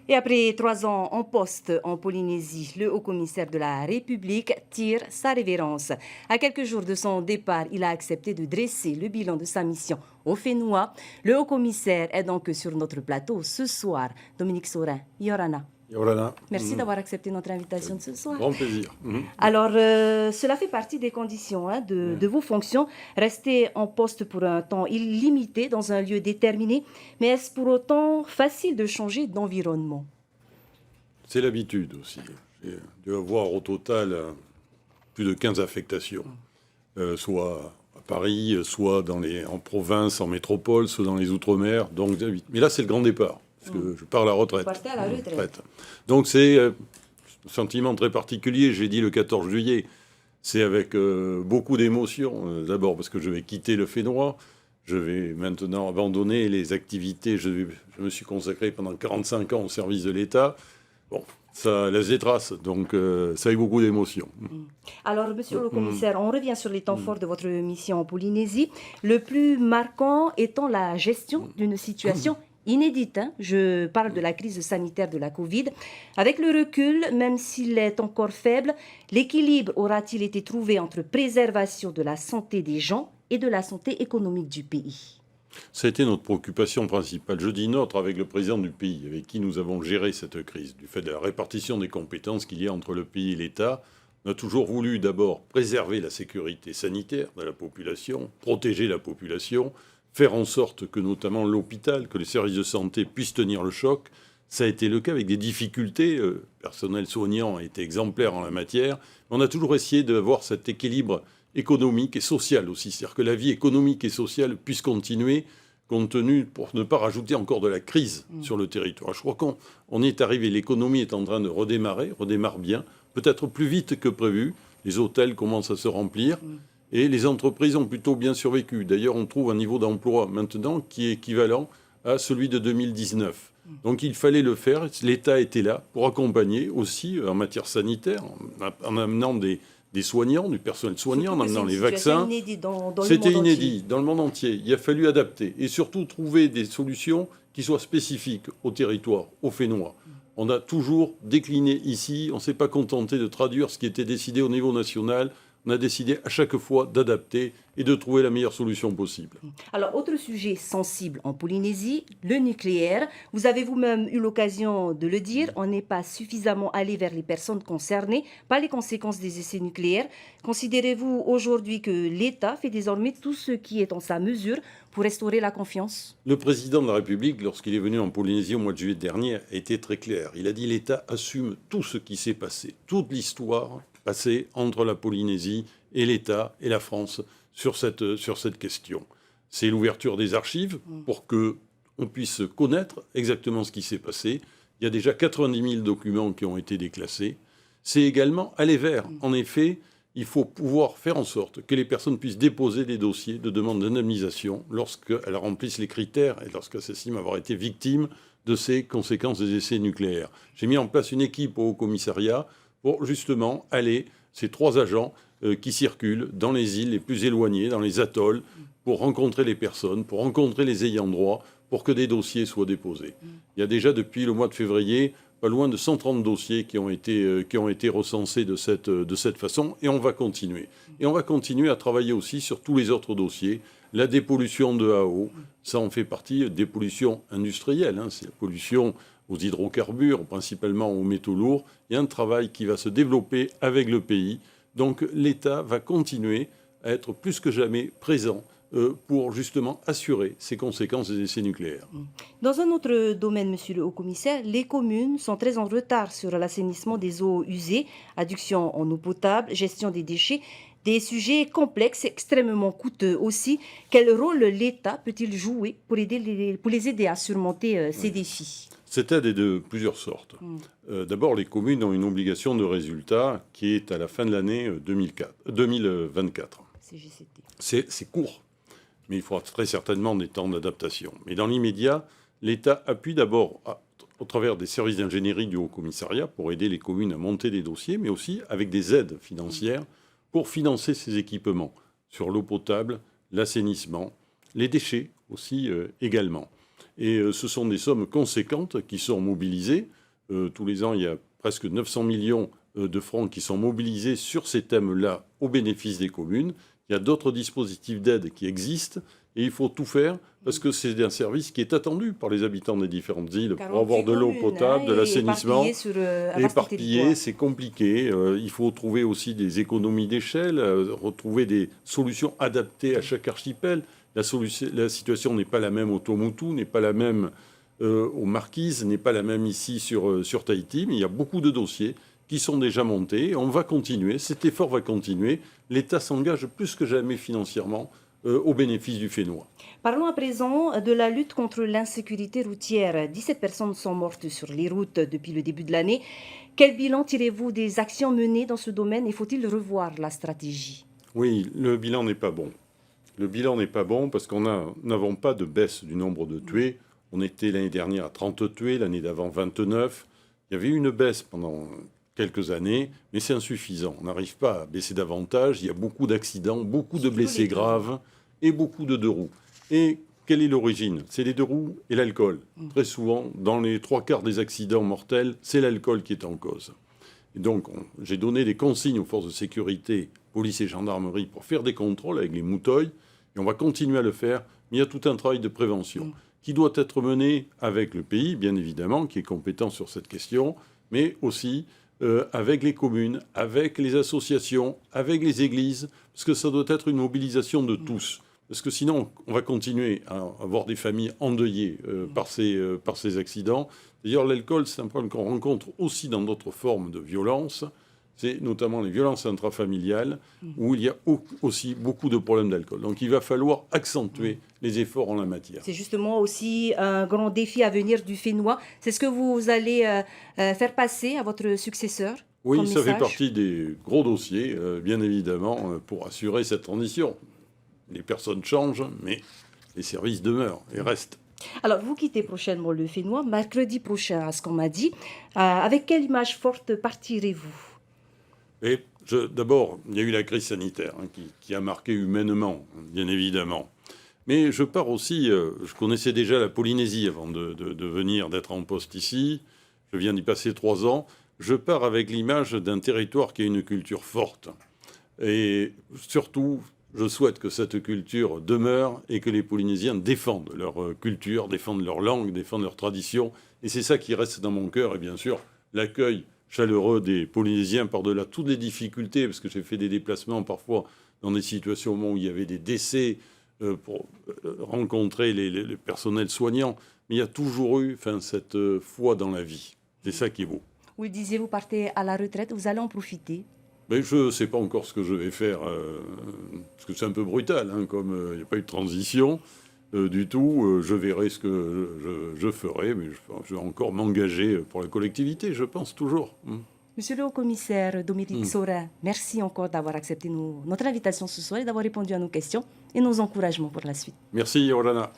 Et après 3 ans en poste en Polynésie, le haut-commissaire de la République tire sa révérence. À quelques jours de son départ, il a accepté de dresser le bilan de sa mission au Fénois. Le haut-commissaire est donc sur notre plateau ce soir. Dominique Saurin, Yorana. Yorana. Merci d'avoir accepté notre invitation de ce soir. Grand plaisir. Alors, cela fait partie des conditions de vos fonctions. Rester en poste pour un temps illimité dans un lieu déterminé. Mais est-ce pour autant facile de changer d'environnement? C'est l'habitude aussi. J'ai dû avoir au total plus de 15 affectations, soit à Paris, soit en province, en métropole, soit dans les Outre-mer. Donc, mais là, c'est le grand départ, parce que je pars à la retraite. Vous partez à la retraite. Donc, c'est un sentiment très particulier. J'ai dit le 14 juillet. C'est avec beaucoup d'émotion. D'abord parce que je vais quitter le Fénois. Je vais maintenant abandonner les activités. Je me suis consacré pendant 45 ans au service de l'État. Bon, ça laisse des traces, donc ça avec beaucoup d'émotion. Alors, monsieur le commissaire, on revient sur les temps forts de votre mission en Polynésie. Le plus marquant étant la gestion d'une situation inédite. Je parle de la crise sanitaire de la Covid. Avec le recul, même s'il est encore faible, l'équilibre aura-t-il été trouvé entre préservation de la santé des gens et de la santé économique du pays? Ça a été notre préoccupation principale. Je dis notre avec le président du pays, avec qui nous avons géré cette crise, du fait de la répartition des compétences qu'il y a entre le pays et l'État. On a toujours voulu d'abord préserver la sécurité sanitaire de la population, protéger la population, faire en sorte que notamment l'hôpital, que les services de santé puissent tenir le choc. Ça a été le cas avec des difficultés. Le personnel soignant a été exemplaire en la matière. On a toujours essayé d'avoir cet équilibre économique et social aussi. C'est-à-dire que la vie économique et sociale puisse continuer, compte tenu, pour ne pas rajouter encore de la crise sur le territoire. Je crois qu'on y est arrivé. L'économie est en train de redémarre bien, peut-être plus vite que prévu. Les hôtels commencent à se remplir. Et les entreprises ont plutôt bien survécu. D'ailleurs, on trouve un niveau d'emploi maintenant qui est équivalent à celui de 2019. Donc il fallait le faire. L'État était là pour accompagner aussi en matière sanitaire, en amenant des soignants, du personnel soignant, en amenant les vaccins. C'était inédit dans le monde entier. Il a fallu adapter et surtout trouver des solutions qui soient spécifiques au territoire, aux Fénois. On a toujours décliné ici. On ne s'est pas contenté de traduire ce qui était décidé au niveau national. On a décidé à chaque fois d'adapter et de trouver la meilleure solution possible. Alors, autre sujet sensible en Polynésie, le nucléaire. Vous avez vous-même eu l'occasion de le dire, on n'est pas suffisamment allé vers les personnes concernées par les conséquences des essais nucléaires. Considérez-vous aujourd'hui que l'État fait désormais tout ce qui est en sa mesure pour restaurer la confiance? Le président de la République, lorsqu'il est venu en Polynésie au mois de juillet dernier, a été très clair. Il a dit l'État assume tout ce qui s'est passé, toute l'histoire passée entre la Polynésie et l'État et la France sur cette question. C'est l'ouverture des archives pour qu'on puisse connaître exactement ce qui s'est passé. Il y a déjà 90 000 documents qui ont été déclassés. C'est également aller vers. En effet, il faut pouvoir faire en sorte que les personnes puissent déposer des dossiers de demande d'indemnisation lorsqu'elles remplissent les critères et lorsqu'elles s'estiment avoir été victimes de ces conséquences des essais nucléaires. J'ai mis en place une équipe au commissariat pour justement aller, ces 3 agents qui circulent dans les îles les plus éloignées, dans les atolls, pour rencontrer les personnes, pour rencontrer les ayants droit, pour que des dossiers soient déposés. Il y a déjà depuis le mois de février pas loin de 130 dossiers qui ont été recensés de cette façon, et on va continuer. Et on va continuer à travailler aussi sur tous les autres dossiers. La dépollution de AO, ça en fait partie des pollutions industrielles, c'est la pollution aux hydrocarbures, principalement aux métaux lourds. Il y a un travail qui va se développer avec le pays. Donc l'État va continuer à être plus que jamais présent pour justement assurer ces conséquences des essais nucléaires. Dans un autre domaine, monsieur le haut-commissaire, les communes sont très en retard sur l'assainissement des eaux usées, adduction en eau potable, gestion des déchets, des sujets complexes, extrêmement coûteux aussi. Quel rôle l'État peut-il jouer pour les aider à surmonter ces défis? Cette aide est de plusieurs sortes. D'abord, les communes ont une obligation de résultat qui est à la fin de l'année 2024. C'est court, mais il faudra très certainement des temps d'adaptation. Mais dans l'immédiat, l'État appuie d'abord au travers des services d'ingénierie du Haut-Commissariat pour aider les communes à monter des dossiers, mais aussi avec des aides financières pour financer ces équipements sur l'eau potable, l'assainissement, les déchets aussi également. Et ce sont des sommes conséquentes qui sont mobilisées. Tous les ans, il y a presque 900 millions de francs qui sont mobilisés sur ces thèmes-là au bénéfice des communes. Il y a d'autres dispositifs d'aide qui existent et il faut tout faire parce que c'est un service qui est attendu par les habitants des différentes îles pour avoir de l'eau potable, de l'assainissement. Éparpillé, c'est compliqué. Il faut trouver aussi des économies d'échelle, retrouver des solutions adaptées à chaque archipel. La situation n'est pas la même au Tuamotu, n'est pas la même aux Marquises, n'est pas la même ici sur Tahiti, mais il y a beaucoup de dossiers qui sont déjà montés. On va continuer, cet effort va continuer. L'État s'engage plus que jamais financièrement au bénéfice du Fénois. Parlons à présent de la lutte contre l'insécurité routière. 17 personnes sont mortes sur les routes depuis le début de l'année. Quel bilan tirez-vous des actions menées dans ce domaine et faut-il revoir la stratégie? Oui, le bilan n'est pas bon. Le bilan n'est pas bon parce qu'on n'avons pas de baisse du nombre de tués. On était l'année dernière à 30 tués, l'année d'avant 29. Il y avait eu une baisse pendant quelques années, mais c'est insuffisant. On n'arrive pas à baisser davantage. Il y a beaucoup d'accidents, beaucoup de blessés graves et beaucoup de deux roues. Et quelle est l'origine? C'est les deux roues et l'alcool. Très souvent, dans les 3/4 des accidents mortels, c'est l'alcool qui est en cause. Et donc, j'ai donné des consignes aux forces de sécurité, police et gendarmerie, pour faire des contrôles avec les mouteuils. Et on va continuer à le faire. Mais il y a tout un travail de prévention qui doit être mené avec le pays, bien évidemment, qui est compétent sur cette question, mais aussi avec les communes, avec les associations, avec les églises, parce que ça doit être une mobilisation de tous. Parce que sinon, on va continuer à avoir des familles endeuillées par ces accidents. D'ailleurs, l'alcool, c'est un problème qu'on rencontre aussi dans d'autres formes de violence. C'est notamment les violences intrafamiliales, où il y a aussi beaucoup de problèmes d'alcool. Donc il va falloir accentuer les efforts en la matière. C'est justement aussi un grand défi à venir du Fénois. C'est ce que vous allez faire passer à votre successeur? Oui, ça fait partie des gros dossiers, bien évidemment, pour assurer cette transition. Les personnes changent, mais les services demeurent et restent. Alors, vous quittez prochainement le Fénois, mercredi prochain, à ce qu'on m'a dit. Avec quelle image forte partirez-vous? Et d'abord, il y a eu la crise sanitaire qui a marqué humainement, bien évidemment. Mais je pars aussi, je connaissais déjà la Polynésie avant de venir, d'être en poste ici. Je viens d'y passer 3 ans. Je pars avec l'image d'un territoire qui a une culture forte. Et surtout, je souhaite que cette culture demeure et que les Polynésiens défendent leur culture, défendent leur langue, défendent leur tradition. Et c'est ça qui reste dans mon cœur. Et bien sûr, l'accueil chaleureux des Polynésiens par-delà toutes les difficultés, parce que j'ai fait des déplacements parfois dans des situations où il y avait des décès pour rencontrer les personnels soignants. Mais il y a toujours eu cette foi dans la vie. C'est ça qui est beau. Vous disiez, vous partez à la retraite, vous allez en profiter? Mais je ne sais pas encore ce que je vais faire, parce que c'est un peu brutal, comme il n'y a pas eu de transition du tout. Je verrai ce que je ferai, mais je vais encore m'engager pour la collectivité, je pense toujours. Monsieur le haut-commissaire Dominique Saurin, merci encore d'avoir accepté notre invitation ce soir et d'avoir répondu à nos questions et nos encouragements pour la suite. Merci, Orana.